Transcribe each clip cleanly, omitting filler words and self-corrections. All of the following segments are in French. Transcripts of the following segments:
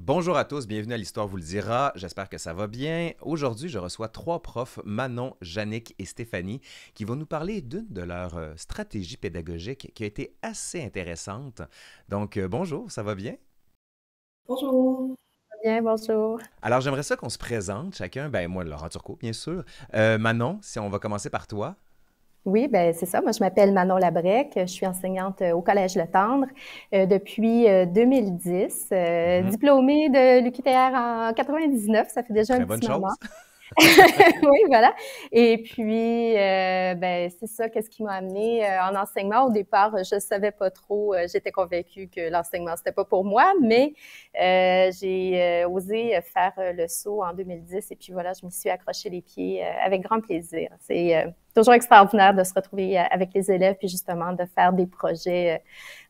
Bonjour à tous, bienvenue à l'Histoire vous le dira. J'espère que ça va bien. Aujourd'hui, je reçois trois profs, Manon, Jannick et Stéphanie, qui vont nous parler d'une de leurs stratégies pédagogiques qui a été assez intéressante. Donc, bonjour, ça va bien? Bonjour. Bien, bonjour. Alors, j'aimerais ça qu'on se présente chacun. Ben, moi, Laurent Turcot, bien sûr. Manon, si on va commencer par toi. Oui, ben c'est ça. Moi, je m'appelle Manon Labrec. Je suis enseignante au Collège Le Tendre depuis 2010. Mhm. Diplômée de l'UQTR en 99. Ça fait déjà un Très bonne petit moment. chose. Oui, voilà. Et puis, ben, c'est ça, qu'est-ce qui m'a amenée en enseignement. Au départ, je ne savais pas trop. J'étais convaincue que l'enseignement, c'était pas pour moi, mais j'ai osé faire le saut en 2010. Et puis voilà, je m'y suis accroché les pieds avec grand plaisir. C'est toujours extraordinaire de se retrouver avec les élèves, puis justement de faire des projets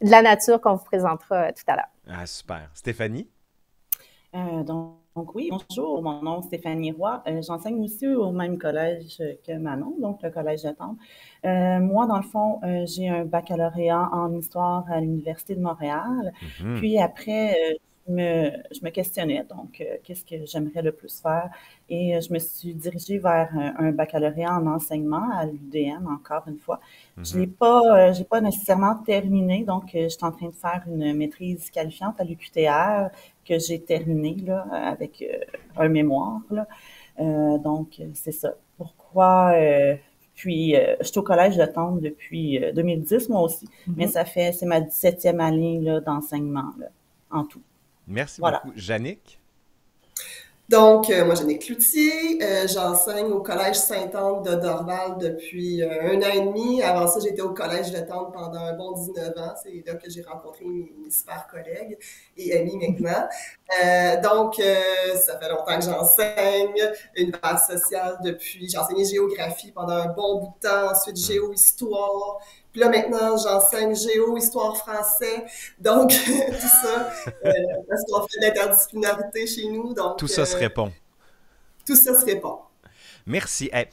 de la nature qu'on vous présentera tout à l'heure. Ah, super. Stéphanie? Donc oui, bonjour, mon nom est Stéphanie Roy. J'enseigne aussi au même collège que Manon, donc le collège de Temple. Moi, dans le fond, j'ai un baccalauréat en histoire à l'Université de Montréal. Mhm. Puis après, je me questionnais, donc qu'est-ce que j'aimerais le plus faire? Et je me suis dirigée vers un baccalauréat en enseignement à l'UDM, encore une fois. Mhm. J'ai pas nécessairement terminé, donc je suis en train de faire une maîtrise qualifiante à l'UQTR que j'ai terminée là, avec un mémoire. Là. Donc, c'est ça. Pourquoi? Je suis au collège de Tendre depuis 2010, moi aussi, mais Mhm. c'est ma 17e année là, d'enseignement là, en tout. Merci Voilà. beaucoup. Jannick? Donc, moi, Jannick Cloutier, j'enseigne au Collège Sainte-Anne de Dorval depuis un an et demi. Avant ça, j'étais au Collège de Tendre pendant un bon 19 ans. C'est là que j'ai rencontré mes super collègues et amis maintenant. Ça fait longtemps que j'enseigne une base sociale depuis... J'ai enseigné géographie pendant un bon bout de temps, ensuite Hmm. géo-histoire. Puis là, maintenant, j'enseigne géo, histoire, français. Donc, tout ça, parce qu'on fait de l'interdisciplinarité chez nous, Tout donc ça se répond. tout ça se répond. Merci. Hey,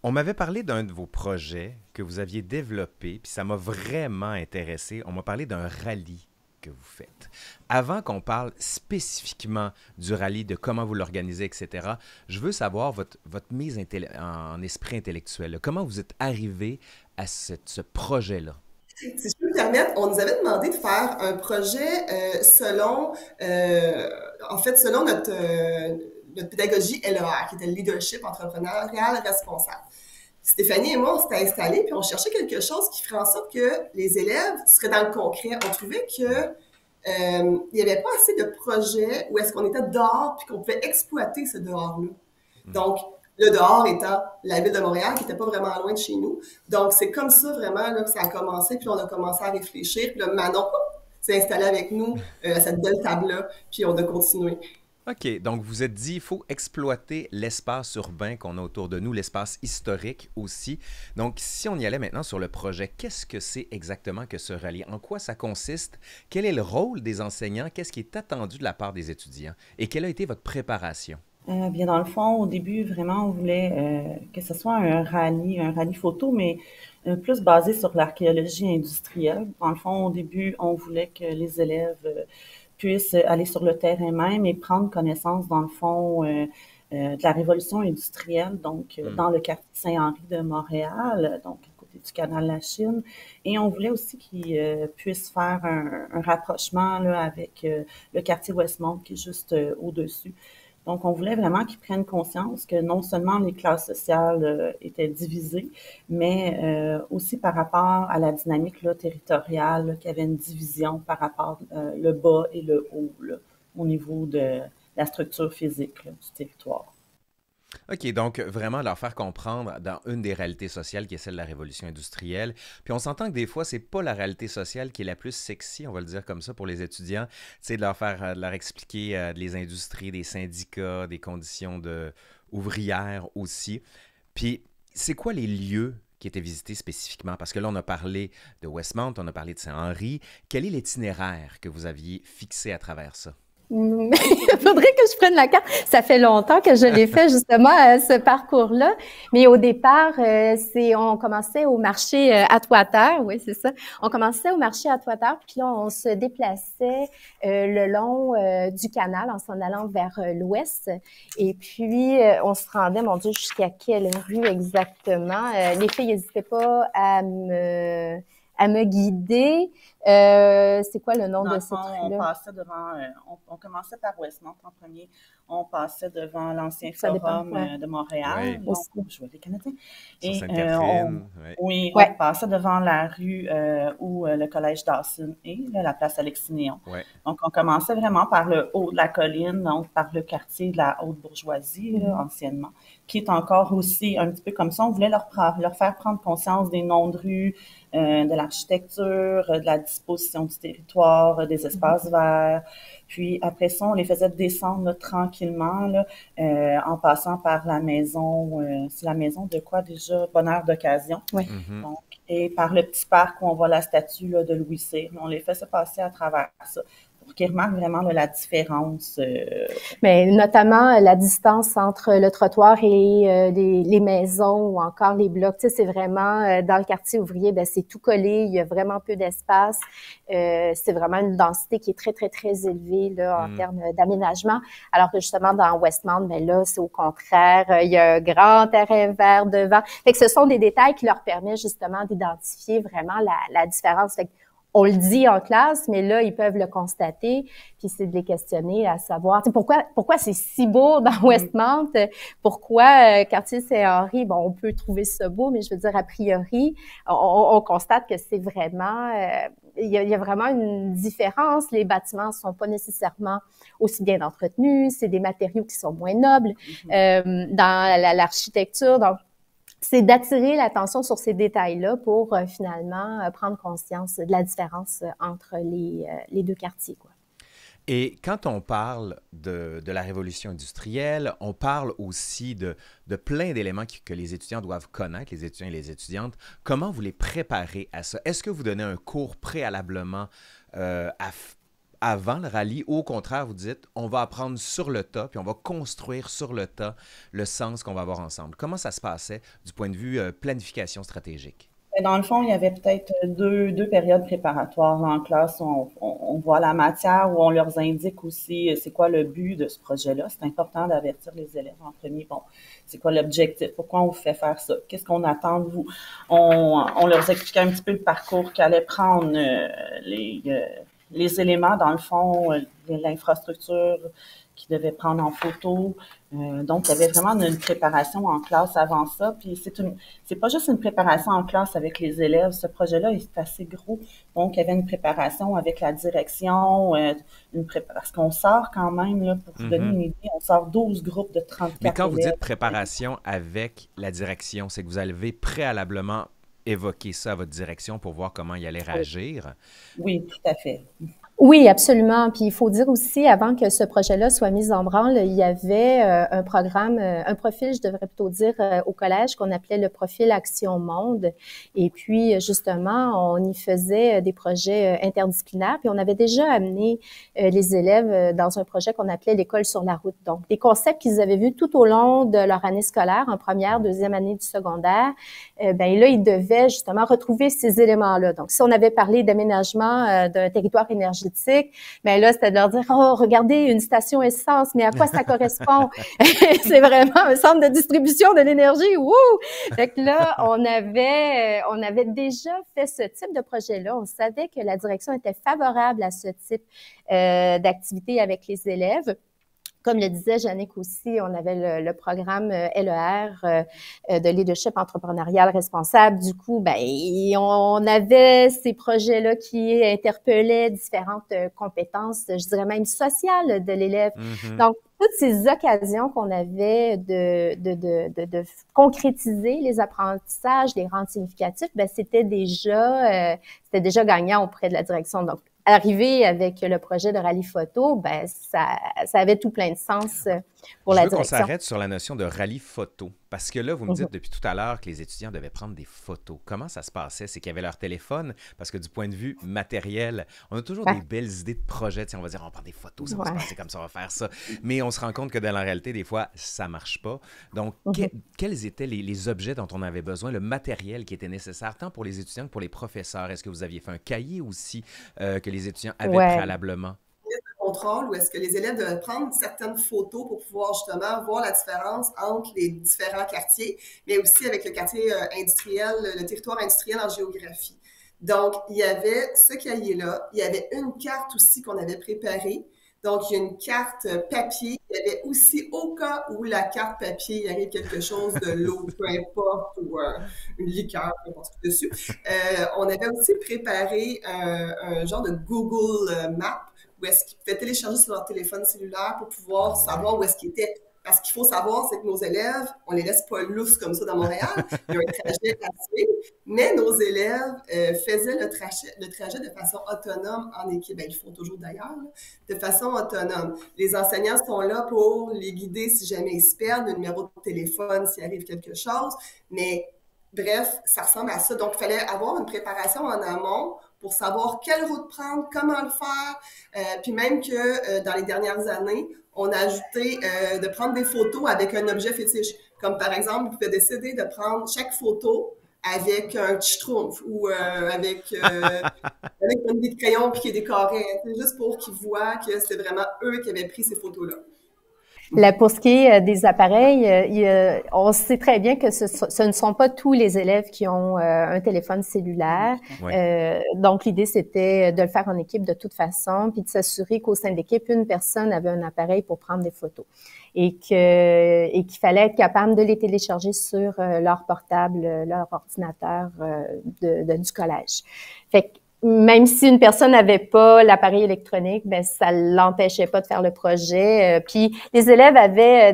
on m'avait parlé d'un de vos projets que vous aviez développé, puis ça m'a vraiment intéressé. On m'a parlé d'un rallye que vous faites. Avant qu'on parle spécifiquement du rallye, de comment vous l'organisez, etc., je veux savoir votre mise en esprit intellectuel. Là. Comment vous êtes arrivé à ce projet-là? Si je peux me permettre, on nous avait demandé de faire un projet selon notre pédagogie LER, qui était le leadership entrepreneurial responsable. Stéphanie et moi, on s'était installés, puis on cherchait quelque chose qui ferait en sorte que les élèves seraient dans le concret. On trouvait que il n'y avait pas assez de projets où est-ce qu'on était dehors puis qu'on pouvait exploiter ce dehors-là. Hmm. Donc, le dehors étant la ville de Montréal, qui n'était pas vraiment loin de chez nous. Donc, c'est comme ça vraiment là, que ça a commencé, puis on a commencé à réfléchir. Puis là, Manon s'est installé avec nous à cette belle table-là, puis on a continué. OK, donc vous êtes dit, il faut exploiter l'espace urbain qu'on a autour de nous, l'espace historique aussi. Donc, si on y allait maintenant sur le projet, qu'est-ce que c'est exactement que ce rallye? En quoi ça consiste? Quel est le rôle des enseignants? Qu'est-ce qui est attendu de la part des étudiants? Et quelle a été votre préparation? Bien, dans le fond, au début, vraiment, on voulait que ce soit un rallye photo, mais plus basé sur l'archéologie industrielle. Dans le fond, au début, on voulait que les élèves puissent aller sur le terrain même et prendre connaissance, dans le fond, de la révolution industrielle, donc Hmm. dans le quartier Saint-Henri de Montréal, donc à côté du canal de la Chine. Et on voulait aussi qu'ils puissent faire un rapprochement là, avec le quartier Westmount qui est juste au-dessus. Donc, on voulait vraiment qu'ils prennent conscience que non seulement les classes sociales étaient divisées, mais aussi par rapport à la dynamique là, territoriale, là, qu'il y avait une division par rapport le bas et le haut là, au niveau de la structure physique là, du territoire. OK, donc vraiment leur faire comprendre dans une des réalités sociales qui est celle de la révolution industrielle. Puis on s'entend que des fois, c'est pas la réalité sociale qui est la plus sexy, on va le dire comme ça pour les étudiants. Tu sais, de leur expliquer les industries, des syndicats, des conditions ouvrières aussi. Puis c'est quoi les lieux qui étaient visités spécifiquement? Parce que là, on a parlé de Westmount, on a parlé de Saint-Henri. Quel est l'itinéraire que vous aviez fixé à travers ça? Il faudrait que je prenne la carte. Ça fait longtemps que je l'ai fait justement ce parcours-là. Mais au départ, on commençait au marché Atwater, oui, c'est ça. On commençait au marché Atwater, puis là, on se déplaçait le long du canal en s'en allant vers l'ouest. Et puis, on se rendait, mon Dieu, jusqu'à quelle rue exactement? Les filles n'hésitaient pas à me guider. C'est quoi le nom de cette rue-là? On passait devant, on commençait par Westmount en premier. On passait devant l'ancien forum de Montréal. Oui. Donc, je vois les Canadiens. Sur Sainte-Catherine. Oui, on passait devant la rue où le collège Dawson est, là, la place Alexis-Néon. Ouais. Donc, on commençait vraiment par le haut de la colline, donc par le quartier de la haute bourgeoisie, là, anciennement, qui est encore aussi un petit peu comme ça. On voulait leur faire prendre conscience des noms de rues, de l'architecture, de la disposition du territoire, des espaces verts. Puis après ça, on les faisait descendre là, tranquillement là, en passant par la maison, c'est la maison de quoi déjà? Bonheur d'occasion. Oui. Donc, et par le petit parc où on voit la statue là, de Louis Cyr. On les fait se passer à travers ça pour qu'ils remarquent vraiment là, la différence. Mais notamment la distance entre le trottoir et les maisons ou encore les blocs. Tu sais, c'est vraiment dans le quartier ouvrier, ben c'est tout collé. Il y a vraiment peu d'espace. C'est vraiment une densité qui est très très très élevée là en termes d'aménagement. Alors que justement dans Westmount, ben là c'est au contraire. Il y a un grand terrain vert devant. Fait que ce sont des détails qui leur permettent justement d'identifier vraiment la différence. Fait que on le dit en classe, mais là, ils peuvent le constater, puis c'est de les questionner à savoir, tu sais, pourquoi c'est si beau dans Westmount, pourquoi quartier Saint-Henri, bon, on peut trouver ça beau, mais je veux dire, a priori, on constate que c'est vraiment, il y a vraiment une différence, les bâtiments sont pas nécessairement aussi bien entretenus, c'est des matériaux qui sont moins nobles, dans l'architecture, donc c'est d'attirer l'attention sur ces détails-là pour finalement prendre conscience de la différence entre les deux quartiers, quoi. Et quand on parle de la révolution industrielle, on parle aussi de plein d'éléments que les étudiants doivent connaître, les étudiants et les étudiantes. Comment vous les préparez à ça? Est-ce que vous donnez un cours préalablement avant le rallye, ou au contraire, vous dites, on va apprendre sur le tas, puis on va construire sur le tas le sens qu'on va avoir ensemble? Comment ça se passait du point de vue planification stratégique? Dans le fond, il y avait peut-être deux périodes préparatoires là, en classe. On voit la matière où on leur indique aussi c'est quoi le but de ce projet-là. C'est important d'avertir les élèves en premier. Bon, c'est quoi l'objectif? Pourquoi on vous fait faire ça? Qu'est-ce qu'on attend de vous? On leur expliquait un petit peu le parcours qu'allaient prendre les éléments, dans le fond, l'infrastructure qu'ils devaient prendre en photo. Donc, il y avait vraiment une préparation en classe avant ça. Puis, c'est pas juste une préparation en classe avec les élèves. Ce projet-là est assez gros. Donc, il y avait une préparation avec la direction, parce qu'on sort quand même, là, pour vous donner une idée, on sort 12 groupes de 34 Mais quand vous élèves. dites préparation avec la direction, c'est que vous avez préalablement évoqué ça à votre direction pour voir comment il allait réagir? Oui, tout à fait. Oui, absolument. Puis il faut dire aussi, avant que ce projet-là soit mis en branle, il y avait un programme, un profil, je devrais plutôt dire, au collège qu'on appelait le profil Action Monde. Et puis, justement, on y faisait des projets interdisciplinaires. Puis on avait déjà amené les élèves dans un projet qu'on appelait l'école sur la route. Donc, des concepts qu'ils avaient vus tout au long de leur année scolaire, en première, deuxième année du secondaire. Ben là, ils devaient justement retrouver ces éléments-là. Donc, si on avait parlé d'aménagement d'un territoire énergétique, mais là, c'était de leur dire, oh, regardez, une station essence, mais à quoi ça correspond? C'est vraiment un centre de distribution de l'énergie, wouh! Fait que là, on avait déjà fait ce type de projet-là. On savait que la direction était favorable à ce type d'activité avec les élèves. Comme le disait Jannick aussi, on avait le programme LER de leadership entrepreneurial responsable. Du coup, ben, on avait ces projets-là qui interpellaient différentes compétences, je dirais même sociales de l'élève. Donc, toutes ces occasions qu'on avait de concrétiser les apprentissages, les rendre significatifs, ben, c'était déjà gagnant auprès de la direction. Donc, arriver avec le projet de rallye photo, ben ça avait tout plein de sens pour Je la veux qu'on direction. s'arrête sur la notion de rallye photo. Parce que là, vous me Mhm. dites depuis tout à l'heure que les étudiants devaient prendre des photos. Comment ça se passait? C'est qu'ils avaient leur téléphone, parce que du point de vue matériel, on a toujours Ouais. des belles idées de projets. Tiens, on va dire, on va prendre des photos, ça va se Ouais. passer comme ça, on va faire ça. Mais on se rend compte que dans la réalité, des fois, ça marche pas. Donc, Mhm. quels étaient les objets dont on avait besoin, le matériel qui était nécessaire, tant pour les étudiants que pour les professeurs? Est-ce que vous aviez fait un cahier aussi que les étudiants avaient Ouais. préalablement? Contrôle où est-ce que les élèves devaient prendre certaines photos pour pouvoir justement voir la différence entre les différents quartiers, mais aussi avec le quartier industriel, le territoire industriel en géographie. Donc, il y avait ce cahier-là. Il y avait une carte aussi qu'on avait préparée. Donc, il y a une carte papier. Il y avait aussi, au cas où la carte papier, il arrive quelque chose de l'eau, peu importe, ou une liqueur, peu importe dessus. On avait aussi préparé un genre de Google Maps où est-ce qu'ils pouvaient télécharger sur leur téléphone cellulaire pour pouvoir Ah savoir ouais. où est-ce qu'ils étaient. Parce qu'il faut savoir, c'est que nos élèves, on les laisse pas lousses comme ça dans Montréal. Il y a un trajet à suivre, mais nos élèves faisaient le trajet de façon autonome en équipe. Ben, ils le font toujours d'ailleurs, là, de façon autonome. Les enseignants sont là pour les guider si jamais ils se perdent, le numéro de téléphone s'il arrive quelque chose. Mais bref, ça ressemble à ça. Donc, il fallait avoir une préparation en amont pour savoir quelle route prendre, comment le faire. Puis même que dans les dernières années, on a ajouté de prendre des photos avec un objet fétiche. Comme par exemple, vous pouvez décider de prendre chaque photo avec un petit schtroumpf ou avec une bille de crayon puis qui est décorée. C'est juste pour qu'ils voient que c'est vraiment eux qui avaient pris ces photos-là. Là, pour ce qui est des appareils, on sait très bien que ce ne sont pas tous les élèves qui ont un téléphone cellulaire. Ouais. Donc, l'idée, c'était de le faire en équipe de toute façon, puis de s'assurer qu'au sein de l'équipe, une personne avait un appareil pour prendre des photos et qu'il fallait être capable de les télécharger sur leur portable, leur ordinateur du collège. Fait que même si une personne n'avait pas l'appareil électronique, ben ça l'empêchait pas de faire le projet. Puis les élèves avaient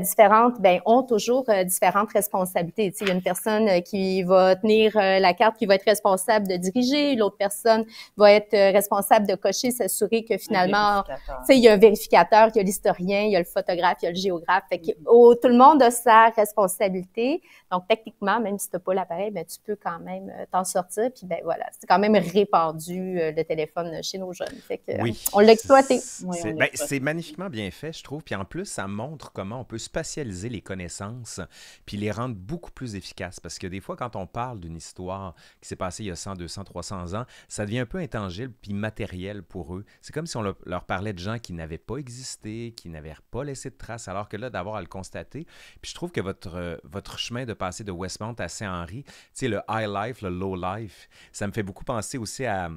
ont toujours différentes responsabilités. Tu sais, il y a une personne qui va tenir la carte, qui va être responsable de diriger, l'autre personne va être responsable de cocher, s'assurer que finalement, tu sais, il y a un vérificateur, il y a l'historien, il y a le photographe, il y a le géographe. Fait que tout le monde a sa responsabilité. Donc techniquement, même si tu n'as pas l'appareil, ben tu peux quand même t'en sortir. Puis ben voilà, c'est quand même répandu le téléphone chez nos jeunes. Fait que, Oui. on l'a exploité. C'est magnifiquement bien fait, je trouve. Puis en plus, ça montre comment on peut spatialiser les connaissances puis les rendre beaucoup plus efficaces. Parce que des fois, quand on parle d'une histoire qui s'est passée il y a 100, 200, 300 ans, ça devient un peu intangible puis matériel pour eux. C'est comme si on leur parlait de gens qui n'avaient pas existé, qui n'avaient pas laissé de traces, alors que là, d'avoir à le constater. Puis je trouve que votre chemin de passer de Westmount à Saint-Henri, tu sais, le high life, le low life, ça me fait beaucoup penser aussi à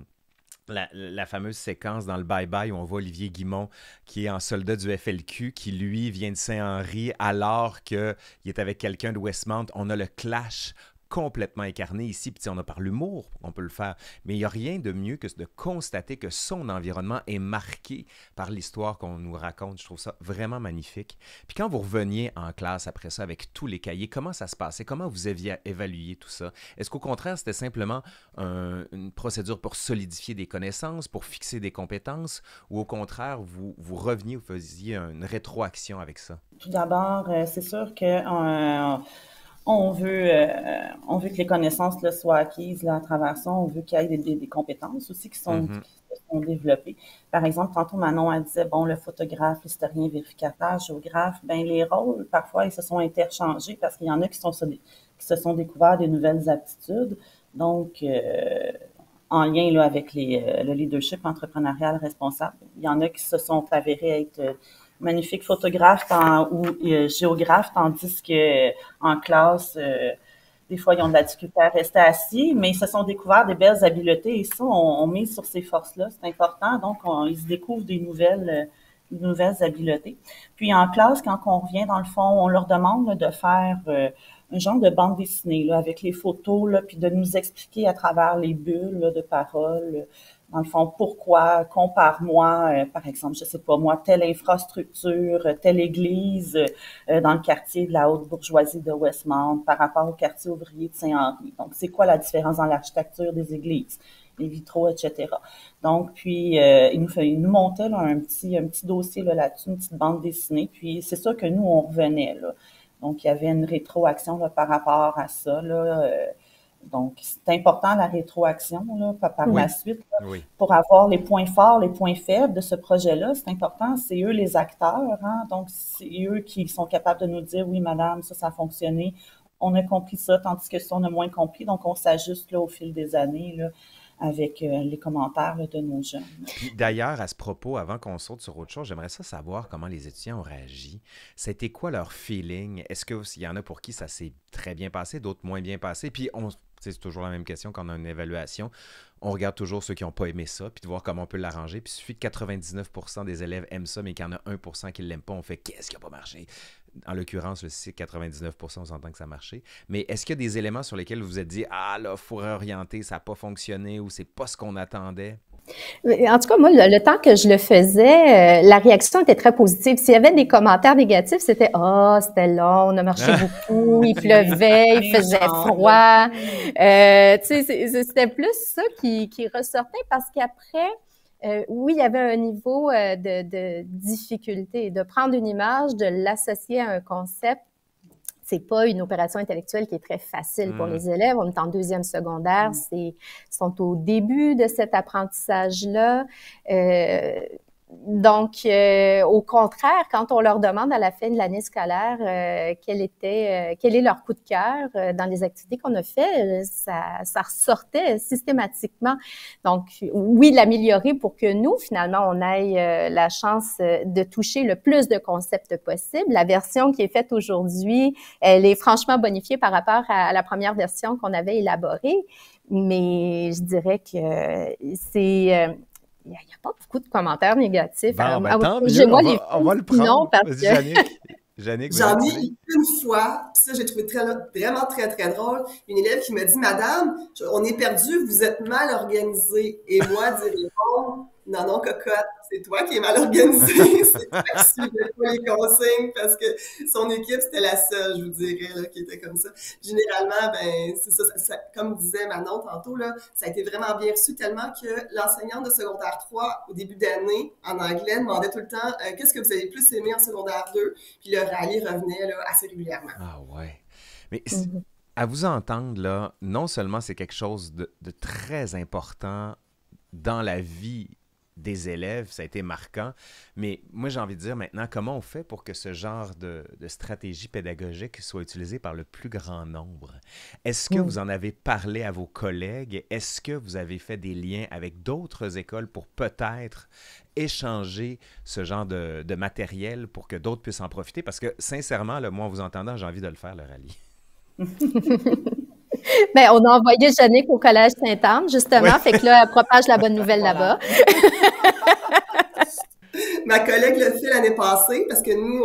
la fameuse séquence dans le Bye-Bye où on voit Olivier Guimond qui est en soldat du FLQ, qui lui vient de Saint-Henri alors qu'il est avec quelqu'un de Westmount. On a le clash complètement incarné ici, puis on a par l'humour, on peut le faire, mais il n'y a rien de mieux que de constater que son environnement est marqué par l'histoire qu'on nous raconte. Je trouve ça vraiment magnifique. Puis quand vous reveniez en classe après ça avec tous les cahiers, comment ça se passait? Comment vous aviez évalué tout ça? Est-ce qu'au contraire, c'était simplement une procédure pour solidifier des connaissances, pour fixer des compétences, ou au contraire, vous reveniez, vous faisiez une rétroaction avec ça? Tout d'abord, c'est sûr que on veut que les connaissances là, soient acquises là, à travers ça. On veut qu'il y ait des compétences aussi qui se sont développées. Par exemple, tantôt Manon a disait, bon, le photographe, l'historien, vérificateur, géographe, ben les rôles, parfois, ils se sont interchangés parce qu'il y en a qui se sont découverts des nouvelles aptitudes. Donc, en lien là, avec le leadership entrepreneurial responsable, il y en a qui se sont avérés être magnifiques photographes ou géographes, tandis que en classe, des fois, ils ont de la difficulté à rester assis, mais ils se sont découverts des belles habiletés et ça, on mise sur ces forces-là, c'est important. Donc, ils se découvrent des nouvelles habiletés. Puis en classe, quand on revient, dans le fond, on leur demande là, de faire un genre de bande dessinée là, avec les photos, là, puis de nous expliquer à travers les bulles là, de paroles, dans le fond, pourquoi, compare-moi, par exemple, je sais pas moi, telle infrastructure, telle église dans le quartier de la haute bourgeoisie de Westmount par rapport au quartier ouvrier de Saint-Henri. Donc, c'est quoi la différence dans l'architecture des églises? les vitraux, etc. Donc, puis, il nous montait là, un petit dossier là, là-dessus, une petite bande dessinée. Puis, c'est sûr que nous, on revenait, là. Donc, il y avait une rétroaction là, par rapport à ça, là. Donc, c'est important la rétroaction là, par Oui, la suite là, oui. pour avoir les points forts, les points faibles de ce projet-là. C'est important, c'est eux les acteurs, hein, donc c'est eux qui sont capables de nous dire oui, madame, ça a fonctionné, on a compris ça, tandis que ça, on a moins compris. Donc, on s'ajuste là au fil des années là, avec les commentaires là, de nos jeunes. Puis d'ailleurs, à ce propos, avant qu'on saute sur autre chose, j'aimerais ça savoir comment les étudiants ont réagi. C'était quoi leur feeling? Est-ce qu'il y en a pour qui ça s'est très bien passé, d'autres moins bien passé? Puis c'est toujours la même question quand on a une évaluation. On regarde toujours ceux qui n'ont pas aimé ça, puis de voir comment on peut l'arranger. Puis il suffit que 99% des élèves aiment ça, mais qu'il y en a 1% qui ne l'aiment pas, on fait qu'est-ce qui n'a pas marché? En l'occurrence, c'est 99%, on s'entend que ça a marché. Mais est-ce qu'il y a des éléments sur lesquels vous vous êtes dit, ah là, il faut réorienter, ça n'a pas fonctionné ou c'est pas ce qu'on attendait? En tout cas, moi, le temps que je le faisais, la réaction était très positive. S'il y avait des commentaires négatifs, c'était « Ah, c'était long, on a marché beaucoup, il pleuvait, il faisait froid. » Tu sais, c'était plus ça qui ressortait parce qu'après, oui, il y avait un niveau de difficulté. De prendre une image, de l'associer à un concept, c'est pas une opération intellectuelle qui est très facile pour les élèves. On est en deuxième secondaire, ils sont au début de cet apprentissage-là. Donc, au contraire, quand on leur demande à la fin de l'année scolaire quel est leur coup de cœur dans les activités qu'on a fait, ça ressortait systématiquement. Donc, oui, l'améliorer pour que nous, finalement, on ait la chance de toucher le plus de concepts possible. La version qui est faite aujourd'hui, elle est franchement bonifiée par rapport à la première version qu'on avait élaborée, mais je dirais que c'est... il n'y a pas beaucoup de commentaires négatifs. Bon, ben, tant mieux, on va le prendre. Non, parce que... Jannick, j'en ai eu une fois, puis ça, j'ai trouvé vraiment très, très drôle. Une élève qui m'a dit « Madame, on est perdu, vous êtes mal organisée. » Et moi, dire « Non, non, cocotte, c'est toi qui es mal organisée. C'est toi qui suivais pas les consignes. » Parce que son équipe, c'était la seule, je vous dirais, là, qui était comme ça. Généralement, ben, c'est ça, comme disait Manon tantôt, là, ça a été vraiment bien reçu tellement que l'enseignante de secondaire 3, au début d'année, en anglais, demandait tout le temps « Qu'est-ce que vous avez plus aimé en secondaire 2? » Puis le rallye revenait là, assez régulièrement. Ah ouais. Mais à vous entendre, là, non seulement c'est quelque chose de très important dans la vie des élèves, ça a été marquant, mais moi j'ai envie de dire maintenant, comment on fait pour que ce genre de stratégie pédagogique soit utilisée par le plus grand nombre? Est-ce que vous en avez parlé à vos collègues? Est-ce que vous avez fait des liens avec d'autres écoles pour peut-être échanger ce genre de matériel pour que d'autres puissent en profiter? Parce que sincèrement, là, moi en vous entendant, j'ai envie de le faire, le rallye. Ben, on a envoyé Jannick au Collège Sainte-Anne, justement, fait que là, elle propage la bonne nouvelle là-bas. Ma collègue l'a fait l'année passée, parce que nous,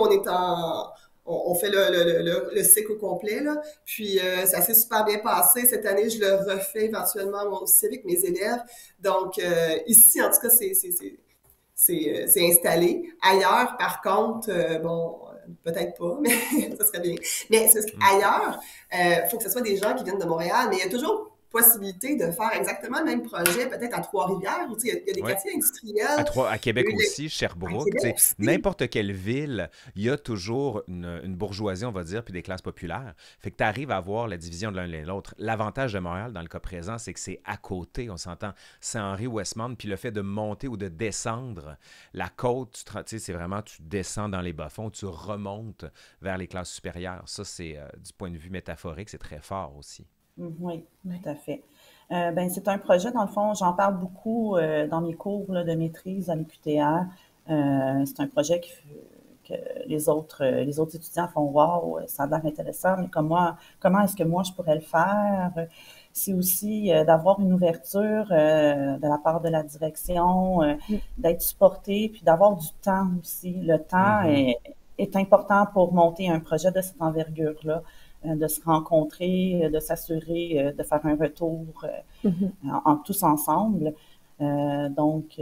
on fait le cycle au complet, là. Puis, ça s'est super bien passé. Cette année, je le refais éventuellement moi aussi avec mes élèves. Donc, ici, en tout cas, c'est installé. Ailleurs, par contre, bon, peut-être pas, mais ça serait bien. Mais ailleurs, faut que ce soit des gens qui viennent de Montréal, mais il y a toujours possibilité de faire exactement le même projet, peut-être à Trois-Rivières, où il y a des quartiers industriels. À Québec aussi, Sherbrooke, n'importe quelle ville, il y a toujours une bourgeoisie, on va dire, puis des classes populaires. Fait que tu arrives à voir la division de l'un et l'autre. L'avantage de Montréal, dans le cas présent, c'est que c'est à côté, on s'entend, Saint-Henri-Westmount, puis le fait de monter ou de descendre la côte, c'est vraiment, tu descends dans les bas-fonds, tu remontes vers les classes supérieures. Ça, c'est, du point de vue métaphorique, c'est très fort aussi. Oui, tout à fait. Ben, c'est un projet, dans le fond, j'en parle beaucoup dans mes cours là, de maîtrise à l'UQTR. C'est un projet que les autres étudiants font « Wow, ça a l'air intéressant, mais comment est-ce que moi je pourrais le faire? » C'est aussi d'avoir une ouverture de la part de la direction, d'être supporté, puis d'avoir du temps aussi. Le temps est important pour monter un projet de cette envergure-là. De se rencontrer, de s'assurer de faire un retour tous ensemble. Donc,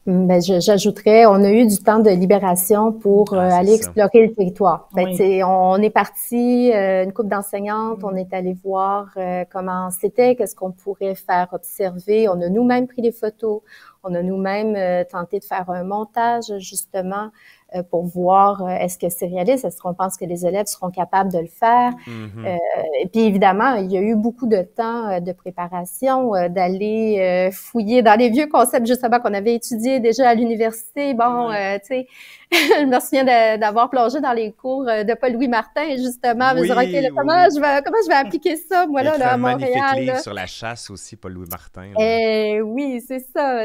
Ben, j'ajouterais, on a eu du temps de libération pour Ah, c'est aller ça. explorer le territoire. Fait que, tu Oui. sais, on est parti, une couple d'enseignantes, on est allé voir comment c'était, qu'est-ce qu'on pourrait faire observer. On a nous-mêmes pris des photos, on a nous-mêmes tenté de faire un montage justement pour voir est-ce que c'est réaliste, est-ce qu'on pense que les élèves seront capables de le faire. Mhm. Et puis évidemment, il y a eu beaucoup de temps de préparation, d'aller fouiller dans les vieux concepts justement qu'on avait étudiés déjà à l'université. Bon, Oui. tu sais, je me souviens d'avoir plongé dans les cours de Paul-Louis Martin justement, me dire ok, là, Oui, oui, oui. comment je vais appliquer ça, moi Il a là, écrit un à magnifique Montréal livre là. sur la chasse aussi, Paul-Louis Martin, là. Oui, c'est ça.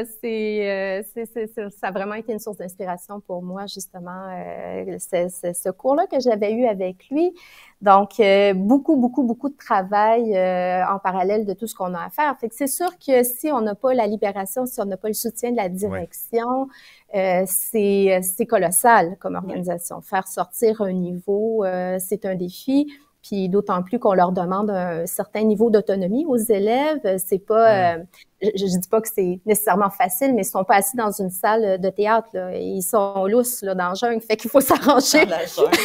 Ça a vraiment été une source d'inspiration pour moi, justement, ce cours-là que j'avais eu avec lui. Donc, beaucoup de travail en parallèle de tout ce qu'on a à faire. Fait que c'est sûr que si on n'a pas la libération, si on n'a pas le soutien de la Ouais. direction, c'est colossal comme Oui. organisation. Faire sortir un niveau, c'est un défi. Puis d'autant plus qu'on leur demande un certain niveau d'autonomie aux élèves. C'est pas, Mm. je dis pas que c'est nécessairement facile, mais ils sont pas assis dans une salle de théâtre, là. Ils sont lousses, là, dans la jungle. Fait qu'il faut s'arranger. Dans la jungle.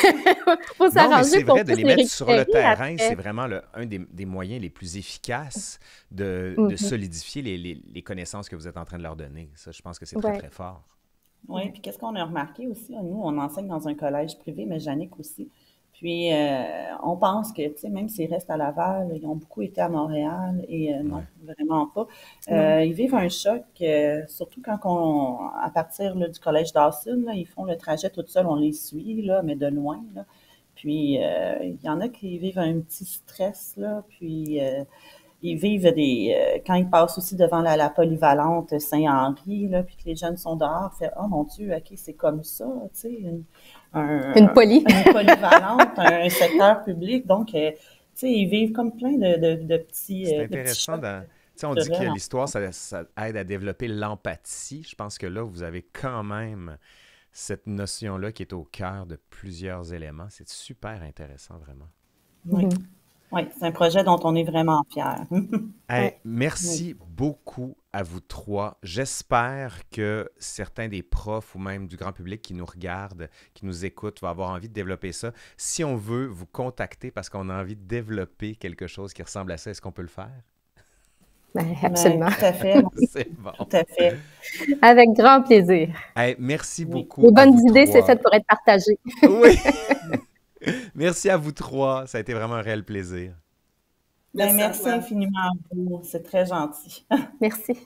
Faut Non, mais s'arranger c'est pour vrai, de tous les les mettre sur le récupérer terrain, c'est après. vraiment un des moyens les plus efficaces de Mhm. solidifier les connaissances que vous êtes en train de leur donner. Ça, je pense que c'est très, Ouais. très fort. Oui, puis qu'est-ce qu'on a remarqué aussi? Nous, on enseigne dans un collège privé, mais Jannick aussi. Puis, on pense que, tu sais, même s'ils restent à Laval, ils ont beaucoup été à Montréal et Ouais. non, vraiment pas. Non. Ils vivent un choc, surtout quand à partir là, du collège Dawson, là, ils font le trajet tout seuls, on les suit, là, mais de loin, là. Puis, il y en a qui vivent un petit stress, là, puis ils vivent quand ils passent aussi devant la polyvalente Saint-Henri, là, puis que les jeunes sont dehors, fait oh mon Dieu, ok, c'est comme ça, tu sais, Une poly. une polyvalente, un secteur public, donc tu sais, ils vivent comme plein C'est de petits intéressant. chocs Tu sais, on dit que culturels. l'histoire, ça aide à développer l'empathie. Je pense que là, vous avez quand même cette notion-là qui est au cœur de plusieurs éléments. C'est super intéressant, vraiment. Oui, Mhm. oui, c'est un projet dont on est vraiment fiers. Hey, Ouais. Oui. merci beaucoup à vous trois. J'espère que certains des profs ou même du grand public qui nous regardent, qui nous écoutent, vont avoir envie de développer ça. Si on veut vous contacter parce qu'on a envie de développer quelque chose qui ressemble à ça, est-ce qu'on peut le faire? Ben, Ben, absolument. tout à fait, C'est bon. tout à fait. Avec grand plaisir. Hey, merci Oui. beaucoup Les à bonnes vous idées, c'est fait trois. pour être partagées. Oui, merci à vous trois. Ça a été vraiment un réel plaisir. Ben, Merci à merci toi. infiniment à vous, c'est très gentil. Merci.